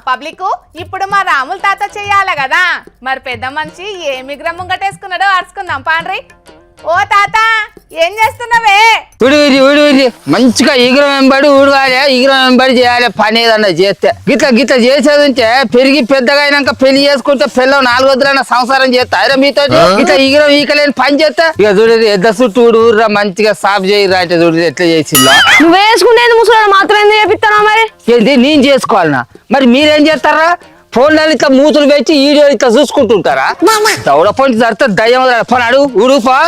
Public ఇప్పుడు మా రాముల తాత చెయ్యాలి కదా, మరి పెద్ద మనిషి ఏ మిగ్రం ముంగటేసుకున్నాడో అరుచుకుందాం పాండ్రి. ఓ తాత ఏం చేస్తున్నావే? ఉడి మంచిగా ఈగురం వెంబడి ఊడవాలి, ఈగురం వెంబడి చేయాలి. పని ఏదన్నా చేస్తే గిట్ల చేసేది ఉంటే పెరిగి పెద్దగా అయినాక పెళ్లి చేసుకుంటే పిల్లలు 4 వద్దులైనా సంసారం చేస్తా అరే మీతో ఇట్లా ఈగురం ఈకలేని పని చేస్తా. ఇక చూడదు ఎద్ద చుట్టూ ఊరురా మంచిగా సాఫ్ చేయరా అంటే చూడదు ఎట్లా చేసిందో. నువ్వు వేసుకునేది ముసలి మాత్రం ఎందుకు చేపిస్తావు? మరి ఏంటి నేను చేసుకోవాలనా? మరి మీరేం చేస్తారా? ఫోన్లలో ఇట్లా మూతులు పెట్టి వీడియో ఇట్లా చూసుకుంటుంటారా? దౌడ పొంటి జరితే దయ్యం పని అడుగు ఉడుపా.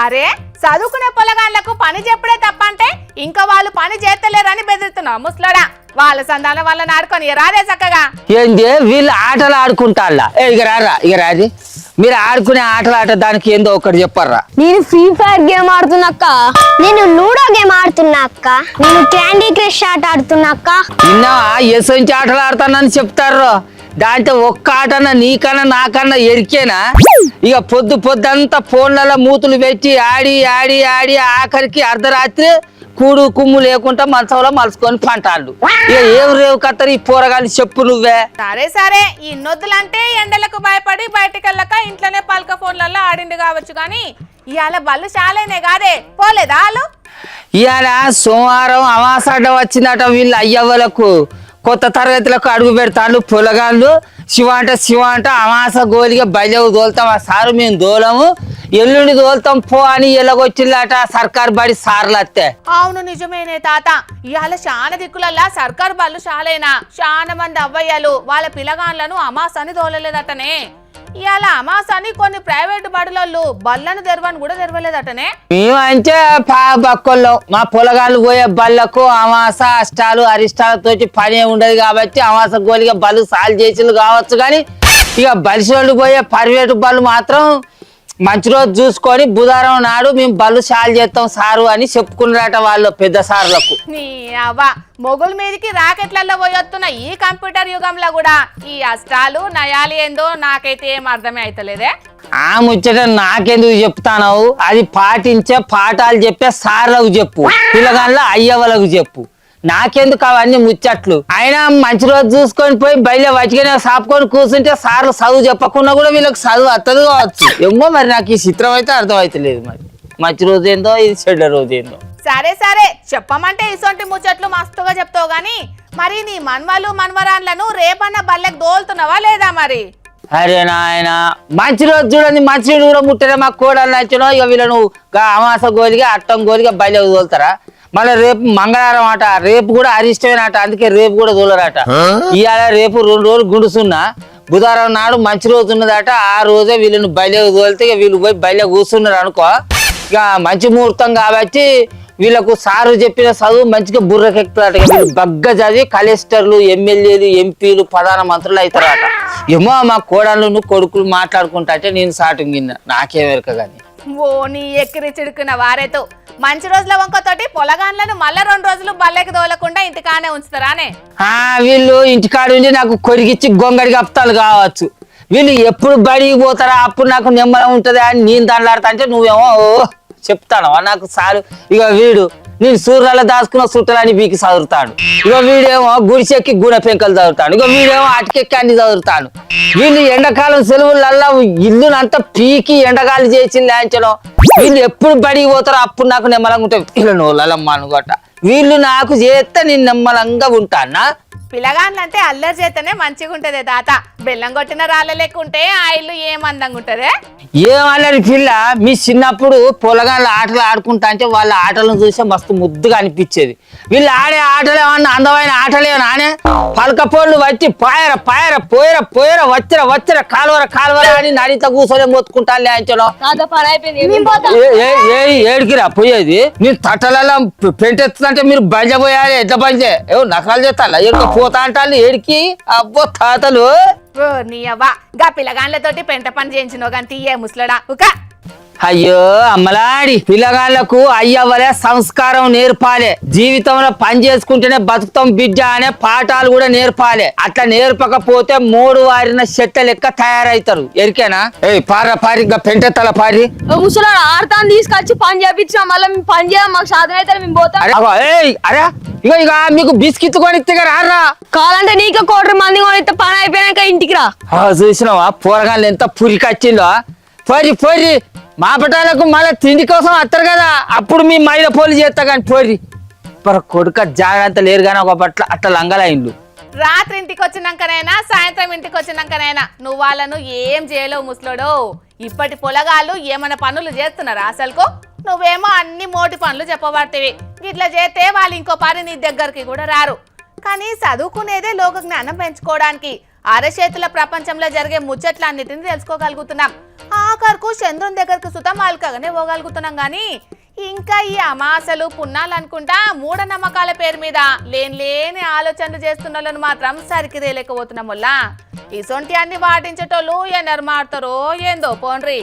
అరే చదువుకునే పొలగాళ్ళకు పని చెప్పుడే తప్ప అంటే ఇంకా వాళ్ళు పని చేస్తలేరని బెదిరుతున్నావు ముసలోడా. వాళ్ళ సంతానం వాళ్ళని ఆడుకొని రాదే చక్కగా. ఏంటి వీళ్ళు ఆటలు ఆడుకుంటారా? ఇక రారా ఇక రాది మీరు ఆడుకునే ఆట దానికి ఏందో ఒకటి చెప్పర్రా. నేను ఫ్రీ ఫైర్ గేమ్ ఆడుతున్నాక్క, నేను లూడో గేమ్ ఆడుతున్నాక్క, నేను క్యాండీ క్రష్ ఆట ఆడుతున్నాక్క. నిన్న ఎసంచి ఆటలు ఆడతానని చెప్తారు. దాంట్లో ఒక్క ఆటన్నా నీకన్నా నాకన్నా ఎరికేనా? ఇక పొద్దంతా ఫోన్లలో మూతులు పెట్టి ఆడి ఆడి ఆడి ఆఖరికి అర్ధరాత్రి కూడు కుమ్ము లేకుండా మంచంలో మలుసుకొని పంటాళ్ళు. ఇక ఏం రేవు కత్తరు ఈ పోరగాళ్ళు చెప్పు నువ్వే. సరే ఈ నొద్దులంటే ఎండలకు భయపడి బయటికి వెళ్ళక ఇంట్లోనే పలక ఫోన్లలో ఆడిండు కావచ్చు, కానీ ఇవాళ బళ్ళు చాలేనే కాదే పోలేదా వాళ్ళు? ఇవాళ సోమవారం అమాసాట వచ్చిందట. వీళ్ళు అయ్యవ్వలకు కొత్త తరగతులకు అడుగు పెడతాళ్ళు పొలగాళ్ళు. శివ అంట అమాస గోలిగా బయలువు తోలుతాం. ఆ సారు మేము దోలము, ఎల్లుండి తోలుతాం పో అని ఎలాగొచ్చిల్లట సర్కారు బడి సార్లు వస్తే. అవును నిజమేనే తాత, ఇవాళ చాలా దిక్కులల్లా సర్కారు బళ్ళు చాలేనా చాలా మంది అవ్వయ్యలు వాళ్ళ పిల్లగాళ్ళను అమాసాన్ని తోలలేదటనే. ఇవాళ అమాసాన్ని కొన్ని ప్రైవేటు బడులలో బళ్ళను తెరవని కూడా తెరవలేదటనే. మేమంటే బక్కొల్లం మా పొలగాళ్ళు పోయే బళ్ళకు అమాస అష్టాలు అరిష్టాలతోటి పని ఉండదు కాబట్టి అమాస గోలిగా బళ్ళు సాలు చేసిళ్ళు కావచ్చు. కానీ ఇక బలిసోళ్ళు పోయే ప్రైవేటు బళ్ళు మాత్రం మంచి రోజు చూసుకొని బుధవారం నాడు మేము బళ్ళు సాలు చేస్తాం సారు అని చెప్పుకున్నారట వాళ్ళు పెద్ద సార్లకు. నీ అవ్వ మొగుల మీదకి రాకెట్లలో పోయొస్తున్న ఈ కంప్యూటర్ యుగంలో కూడా ఈ అష్టాలు నయాలు ఏందో నాకైతే ఏం అర్థమే అయితలేదే. ఆ ముచ్చట నాకెందుకు చెప్తాను? అది పాటించే పాఠాలు చెప్పే సార్లకు చెప్పు, పిల్లగాళ్ళ అయ్యవలకు చెప్పు. నాకెందుకు అవన్నీ ముచ్చట్లు? అయినా మంచి రోజు చూసుకొని పోయి బయలు వటికనే సాపుకొని కూర్చుంటే సార్లు చదువు చెప్పకుండా కూడా వీళ్ళకి చదువు వస్తుంది కావచ్చు. ఏమో మరి నాకు ఈ చిత్రం అయితే అర్థమైతలేదు. మరి మంచి రోజు ఏందో ఇది చెడ్డ రోజు ఏందో. సరే చెప్పమంటే ఇసొంటి ముచ్చట్లు మస్తుగా చెప్తావు గాని మరి నీ మన్వరాన్లను రేపన్న బల్లెకి దోలుతున్నావా లేదా మరి? అరే నాయన మంచి రోజు చూడండి, మంచి కూడా ముట్టరే మా కోడలు నచ్చినో. ఇక వీళ్ళను అమాస గోలిగా అట్టం గోలిగా బయలు తోలుతారా? మళ్ళీ రేపు మంగళవారం అట, రేపు కూడా అరిష్టమైన అట, అందుకే రేపు కూడా దూలరట. ఇవాళ రేపు 2 రోజులు గుండుసున్నా, బుధవారం నాడు మంచి రోజు ఉన్నదట. ఆ రోజే వీళ్ళని బయలుకి తోలితే ఇక వీళ్ళు పోయి బయలు కూర్చున్నారు అనుకో. ఇక మంచి ముహూర్తం కాబట్టి వీళ్ళకు సారు చెప్పిన చదువు మంచిగా బుర్రకెక్కుతారట. వీళ్ళు బగ్గ చదివి కలెక్టర్లు, ఎమ్మెల్యేలు, ఎంపీలు, ప్రధాన మంత్రులు అవుతారట. ఏమో మా కోడళ్ళు కొడుకులు మాట్లాడుకుంటా అంటే నేను సాటు కింద నాకేం ఎరక గాని. ఓ నీ ఎక్కిరి చిడుకున్న వారేతో మంచి రోజుల వంకతోటి పొలగాన్లను మళ్ళా 2 రోజులు బల్లెకి దోలకుండా ఇంటికానే ఉంచుతారానే? వీళ్ళు ఇంటికాడు ఉండి నాకు కొరిగిచ్చి గొంగడి కప్తాలు కావచ్చు. వీళ్ళు ఎప్పుడు బడికి పోతారా అప్పుడు నాకు నెమ్మలం ఉంటది అని నేను దండలాడతా అంటే నువ్వేమో చెప్తాను నాకు సారు. ఇక వీడు నేను సూర్యాల దాచుకున్న చుట్టలని బీకి చదువుతాడు. ఇక వీడేమో గుడిచెక్కి గుణ పెంకలు చదువుతాడు. ఇక వీడేమో అటుకెక్కి అన్ని చదువుతాడు. వీళ్ళు ఎండాకాలం సెలవులల్లా ఇల్లునంతా పీకి ఎండగాలు చేసి లాంచడం. వీళ్ళు ఎప్పుడు బడికి పోతారో అప్పుడు నాకు నెమ్మలంగా ఉంటాయి. వీళ్ళు నోళ్ళమ్మ అనుకోట వీళ్ళు నాకు చేస్తే నేను నెమ్మలంగా ఉంటానా? పిల్లగాన్లంటే అల్లరి చేతనే మంచిగా ఉంటదే తాత. బెల్లం కొట్టిన రాళ్ళ లేకుంటే ఆ ఇల్లు ఏం అందంగా ఉంటదే? ఏమల్లరి పిల్ల మీ చిన్నప్పుడు పొలగాళ్ళ ఆటలు ఆడుకుంటా అంటే వాళ్ళ ఆటలను చూస్తే మస్తు ముద్దుగా అనిపించేది. వీళ్ళు ఆడే ఆటలు ఏమన్నా అందమైన ఆటలేమో నానే పలకపోళ్ళు వచ్చి పాయర పాయర పోయర పోయర వచ్చిర కాలువర అని నడిత కూర్చొని మొత్తుకుంటాను లేంచడం. ఏడికిరా పోయేది? నేను తట్టలలో పెంటెత్తుందంటే మీరు బంజ పోయాలి. ఎట్లా బంజే ఏమో నకరాలు చేస్తా ఎడుక పోతా అంటాను ఏడికి. అబ్బో తాతలు నీ అవ్వ గా పిల్లగాన్లతోటి పెంట పని చేయించినో కానీ తీయే ముసలడా ఉక. అయ్యో అమ్మలాడి పిల్లగాళ్లకు అయ్యవ్వలే సంస్కారం నేర్పాలే. జీవితంలో పని చేసుకుంటేనే బతుకుతాం బిడ్డ అనే పాఠాలు కూడా నేర్పాలే. అట్లా నేర్పకపోతే 3 వారిన చెట్ల లెక్క తయారవుతారు. ఎరికేనా? పారి పెంటెత్తల పారి ముసలాడు ఆడతాను తీసుకొచ్చి పని చేపించినా మళ్ళీ మేము పని చేయం మాకు సాధన అయితే మేము పోతాం. అరే ఇక మీకు బిస్కెట్ కొని రారా? కావాలంటే నీకు 1 కోటి మంది కొని అయితే పని అయిపోయాక ఇంటికి రా. చూసినావా పోరగాళ్ళు ఎంత పురికొచ్చిందో. పోరి మాపటాలకు మళ్ళీ తిండి కోసం వస్తారు కదా, అప్పుడు మీ మైల పోలి చేస్తా కానీ పోరి కొడుక జాగ్రత్త లేరు కానీ ఒక పట్ల అట్లా లంగలైండు. రాత్రి ఇంటికి వచ్చినాకనైనా సాయంత్రం ఇంటికి వచ్చినాకనైనా నువ్వు వాళ్ళను ఏం చేయలేవు ముసలోడు. ఇప్పటి పొలగాళ్ళు ఏమైనా పనులు చేస్తున్నారా అసలుకు? నువ్వేమో అన్ని మోటి పనులు చెప్పబడతావి. ఇట్లా చేస్తే వాళ్ళు ఇంకో పని నీ దగ్గరికి కూడా రారు. కానీ చదువుకునేదే లోక జ్ఞానం పెంచుకోవడానికి. అరచేతుల ప్రపంచంలో జరిగే ముచ్చట్లన్నిటిని తెలుసుకోగలుగుతున్నాం. ఆఖరుకు చంద్రుని దగ్గరకు సుతం అల్కగానే పోగలుగుతున్నాం. కానీ ఇంకా ఈ అమాసలు పున్నాలు అనుకుంటా మూఢనమ్మకాల పేరు మీద లేని ఆలోచనలు చేస్తున్న వాళ్ళను మాత్రం సరికి రేలేకపోతున్నాం వల్ల. ఇసొంటి అన్ని వాటించేటోళ్ళు ఎన్నరు మారుతారో ఏందో పోన్రి.